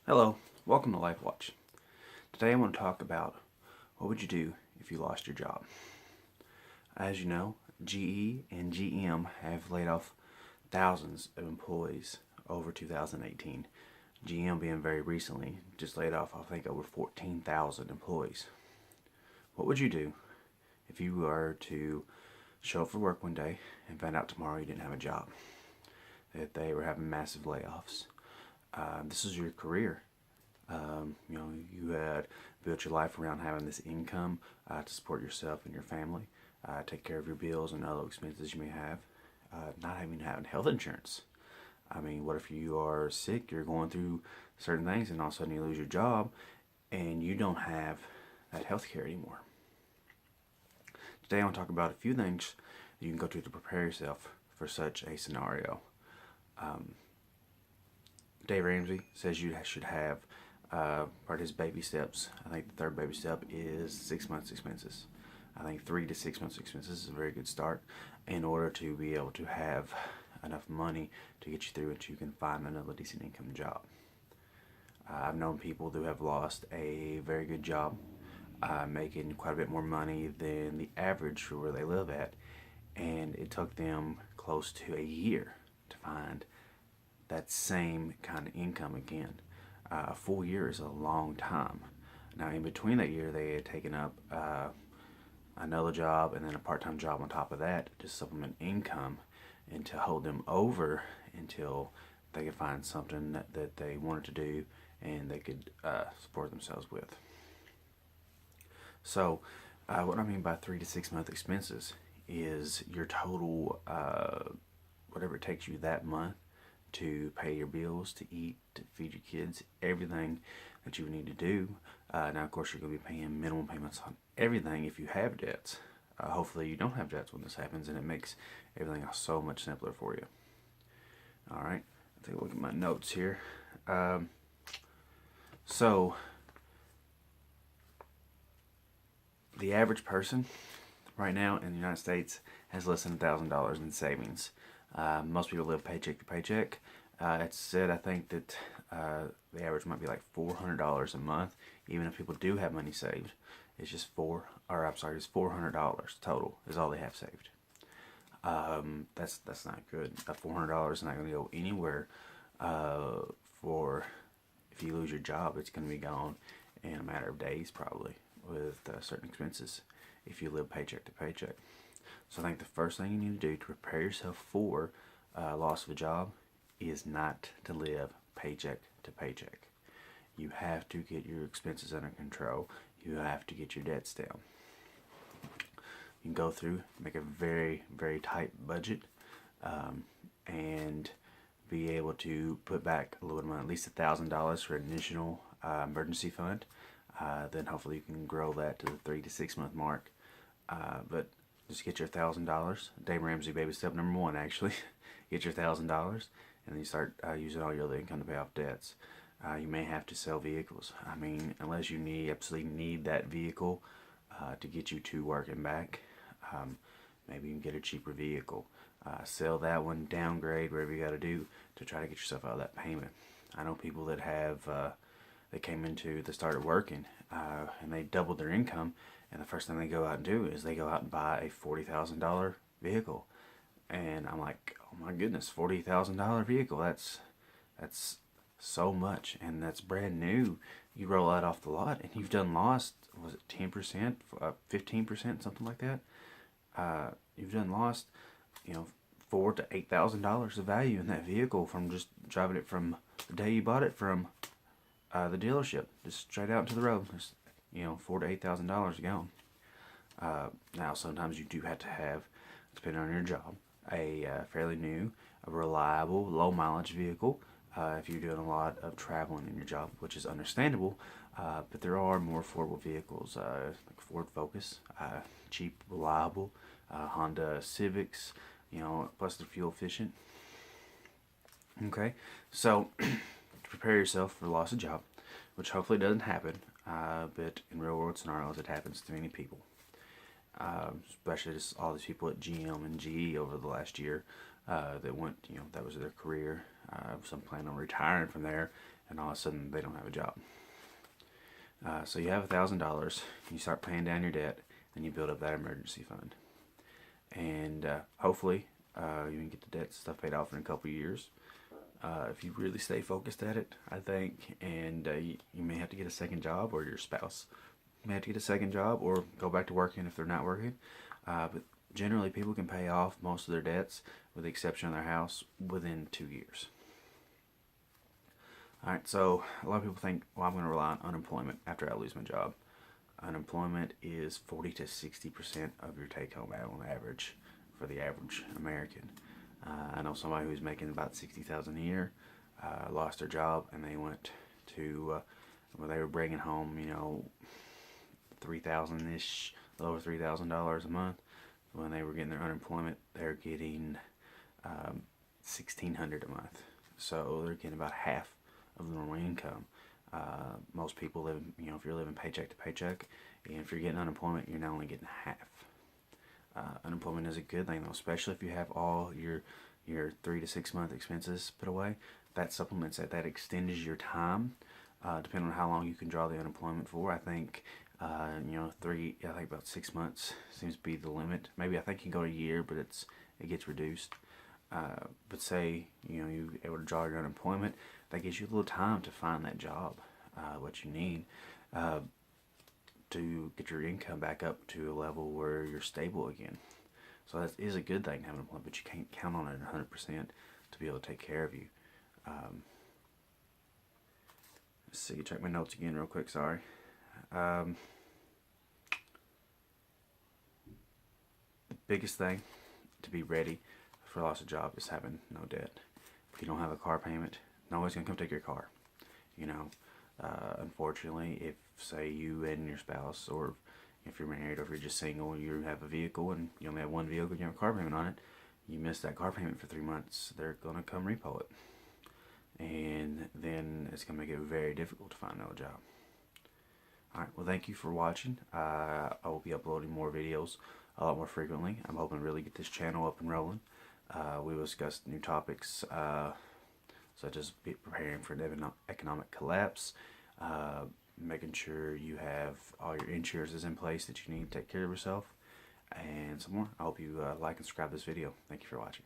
Hello, welcome to Life Watch. Today I want to talk about what would you do if you lost your job. As you know, GE and GM have laid off thousands of employees over 2018. GM being very recently just laid off, I think, over 14,000 employees. What would you do if you were to show up for work one day and find out tomorrow you didn't have a job? That they were having massive layoffs. This is your career. You had built your life around having this income to support yourself and your family, take care of your bills and other expenses you may have, not having to have health insurance. I mean, what if you are sick, you're going through certain things, and all of a sudden you lose your job and you don't have that health care anymore? Today I want to talk about a few things you can go to prepare yourself for such a scenario. Dave Ramsey says you should have part of his baby steps. I think the third baby step is 6 months expenses. I think 3 to 6 months expenses is a very good start in order to be able to have enough money to get you through until you can find another decent income job. I've known people who have lost a very good job, making quite a bit more money than the average for where they live at, and it took them close to a year to find that same kind of income again. A full year is a long time. Now, in between that year, they had taken up another job and then a part-time job on top of that to supplement income and to hold them over until they could find something that they wanted to do and they could support themselves with. So, what I mean by 3 to 6 month expenses is your total, whatever it takes you that month to pay your bills, to eat, to feed your kids, everything that you need to do. Now, of course, you're going to be paying minimum payments on everything if you have debts. Hopefully, you don't have debts when this happens, and it makes everything so much simpler for you. All right, I'll take a look at my notes here. So, the average person right now in the United States has less than $1,000 in savings. Most people live paycheck to paycheck. It's said, I think, that the average might be like $400 a month, even if people do have money saved. It's just it's $400 total is all they have saved. That's not good. $400 is not going to go anywhere. For if you lose your job, it's going to be gone in a matter of days, probably, with certain expenses if you live paycheck to paycheck. So I think the first thing you need to do to prepare yourself for loss of a job is not to live paycheck to paycheck. You have to get your expenses under control. You have to get your debts down. You can go through, make a very, very tight budget, and be able to put back a little bit of money, at least $1,000 for an initial emergency fund. Then hopefully you can grow that to the 3 to 6 month mark. But just get your $1,000. Dave Ramsey baby step number one, actually. Get your $1,000, and then you start using all your other income to pay off debts. You may have to sell vehicles. I mean, unless you absolutely need that vehicle to get you to work and back, maybe you can get a cheaper vehicle. Sell that one, downgrade, whatever you got to do to try to get yourself out of that payment. I know people that have they started working and they doubled their income, and the first thing they go out and do is they go out and buy a $40,000 vehicle. And I'm like, oh my goodness, $40,000 vehicle, that's so much, and that's brand new. You roll that off the lot and you've done lost, was it 10%, 15%, something like that? You've done lost, $4,000 to $8,000 of value in that vehicle from just driving it from the day you bought it from the dealership, just straight out into the road. Just, $4,000 to $8,000 gone. Now, sometimes you do have to have, depending on your job, a fairly new, a reliable, low mileage vehicle. If you're doing a lot of traveling in your job, which is understandable, but there are more affordable vehicles, like Ford Focus, cheap, reliable, Honda Civics, plus they're fuel efficient. Okay, so to prepare yourself for loss of job, which hopefully doesn't happen, but in real world scenarios it happens to many people. Especially just all these people at GM and GE over the last year that went, that was their career. Some plan on retiring from there and all of a sudden they don't have a job. So you have $1,000, you start paying down your debt, and you build up that emergency fund. And hopefully you can get the debt stuff paid off in a couple of years. If you really stay focused at it, I think, and you may have to get a second job, or your spouse may have to get a second job, or go back to working if they're not working. But generally, people can pay off most of their debts, with the exception of their house, within 2 years. Alright, so a lot of people think, well, I'm going to rely on unemployment after I lose my job. Unemployment is 40 to 60% of your take-home on average for the average American. I know somebody who's making about $60,000 a year, lost their job, and they went to where they were bringing home, $3,000-ish, a little over $3,000 a month. When they were getting their unemployment, they're getting $1,600 a month. So they're getting about half of the normal income. Most people live, if you're living paycheck to paycheck, and if you're getting unemployment, you're not only getting half. Unemployment is a good thing though, especially if you have all your 3 to 6 month expenses put away. That supplements it. That extends your time, depending on how long you can draw the unemployment for. I think, I think about 6 months seems to be the limit. Maybe I think you can go a year, but it gets reduced. But say you're able to draw your unemployment, that gives you a little time to find that job, what you need, to get your income back up to a level where you're stable again. So that is a good thing to have unemployment, but you can't count on it 100% to be able to take care of you. Let's see, check my notes again real quick, sorry. The biggest thing to be ready for loss of job is having no debt. If you don't have a car payment, nobody's gonna come take your car. Unfortunately, if say you and your spouse, or if you're married, or if you're just single, you have a vehicle and you only have one vehicle and you have a car payment on it, you miss that car payment for 3 months, they're gonna come repo it, and then it's gonna make it very difficult to find another job. Alright, well, thank you for watching. I will be uploading more videos a lot more frequently. I'm hoping to really get this channel up and rolling. We will discuss new topics, such as preparing for an economic collapse, making sure you have all your insurances in place that you need to take care of yourself, and some more. I hope you like and subscribe to this video. Thank you for watching.